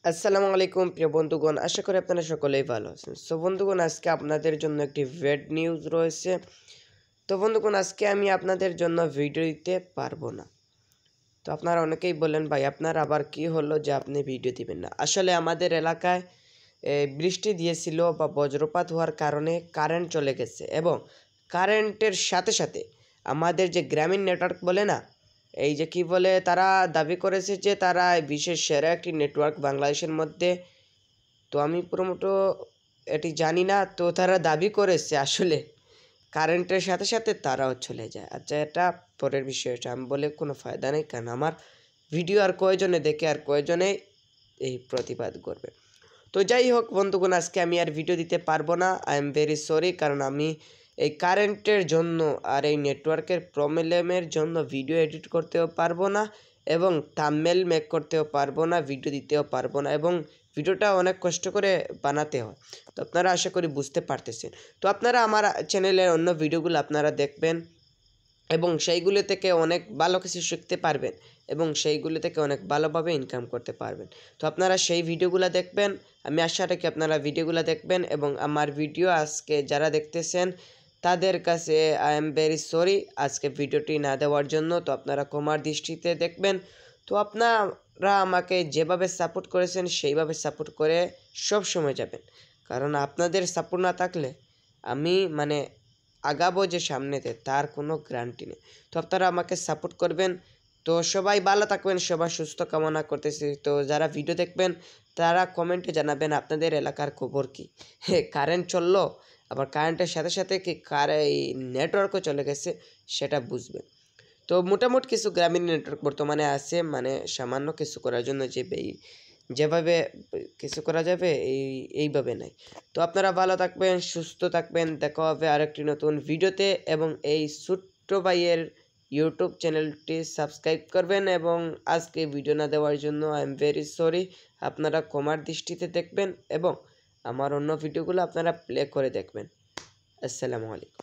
আসসালামু আলাইকুম প্রিয় বন্ধুগণ, আশা করি আপনারা সকলেই ভালো আছেন। সো বন্ধুগণ, আজকে আপনাদের জন্য একটি ব্যাড নিউজ রয়েছে। তো বন্ধুগণ, আজকে আমি আপনাদের জন্য ভিডিও দিতে পারবো না। তো আপনারা অনেকেই বলেন, ভাই আপনার আবার কি হলো যে আপনি ভিডিও দিবেন না। আসলে আমাদের এলাকায় বৃষ্টি দিয়েছিল বা বজ্রপাত হওয়ার কারণে কারেন্ট চলে গেছে, এবং কারেন্টের সাথে সাথে আমাদের যে গ্রামীণ নেটওয়ার্ক বলে না, এই যে কি বলে, তারা দাবি করেছে যে তারা বিশ্বের সেরা একটি নেটওয়ার্ক বাংলাদেশের মধ্যে। তো আমি প্রমোটো এটি জানি না, তো তারা দাবি করেছে আসলে কারেন্টের সাথে সাথে তারাও চলে যায়। আচ্ছা, এটা পরের বিষয়, এটা আমি বলে কোনো ফায়দা নেই, কারণ আমার ভিডিও আর কয়জনে দেখে আর কয়জনে এই প্রতিবাদ করবে। তো যাই হোক বন্ধুগণ, আজকে আমি আর ভিডিও দিতে পারবো না। আই এম ভেরি সরি, কারণ আমি এই কারেন্টের জন্য আর এই নেটওয়ার্কের প্রবলেমের জন্য ভিডিও এডিট করতেও পারবো না, এবং থাম্বনেল মেক করতেও পারবো না, ভিডিও দিতেও পারবো না, এবং ভিডিওটা অনেক কষ্ট করে বানাতে হয়। তো আপনারা আশা করি বুঝতে পারতেছেন। তো আপনারা আমার চ্যানেলের অন্য ভিডিওগুলো আপনারা দেখবেন, এবং সেইগুলো থেকে অনেক ভালো কিছু শিখতে পারবেন, এবং সেইগুলো থেকে অনেক ভালোভাবে ইনকাম করতে পারবেন। তো আপনারা সেই ভিডিওগুলো দেখবেন। আমি আশা রাখি আপনারা ভিডিওগুলো দেখবেন, এবং আমার ভিডিও আজকে যারা দেখতেছেন তাদের কাছে আই এম ভেরি সরি আজকে ভিডিওটি না দেওয়ার জন্য। তো আপনারা ক্ষমার দৃষ্টিতে দেখবেন। তো আপনারা আমাকে যেভাবে সাপোর্ট করেছেন সেইভাবে সাপোর্ট করে সব সময় যাবেন, কারণ আপনাদের সাপোর্ট না থাকলে আমি আগাবো যে সামনেতে তার কোনো গ্যারান্টি নেই। তো আপনারা আমাকে সাপোর্ট করবেন। তো সবাই ভালো থাকবেন, সবাই সুস্থ কামনা করতেছি। তো যারা ভিডিও দেখবেন তারা কমেন্টে জানাবেন আপনাদের এলাকার খবর কী। কারেন্ট চললো, আবার কারেন্টের সাথে সাথে কি এই নেটওয়ার্কও চলে গেছে, সেটা বুঝবেন। তো মোটামুটি কিছু গ্রামীণ নেটওয়ার্ক বর্তমানে আছে, সামান্য কিছু করার জন্য যেভাবে কিছু করা যাবে এইভাবে নাই। তো আপনারা ভালো থাকবেন, সুস্থ থাকবেন। দেখা হবে আরেকটি নতুন ভিডিওতে, এবং এই ছোট্ট ভাইয়ের ইউটিউব চ্যানেলটি সাবস্ক্রাইব করবেন। এবং আজকে ভিডিও না দেওয়ার জন্য আই এম ভেরি সরি। আপনারা ক্ষমার দৃষ্টিতে দেখবেন, এবং আমার অন্য ভিডিওগুলো আপনারা প্লে করে দেখবেন। আসসালামু আলাইকুম।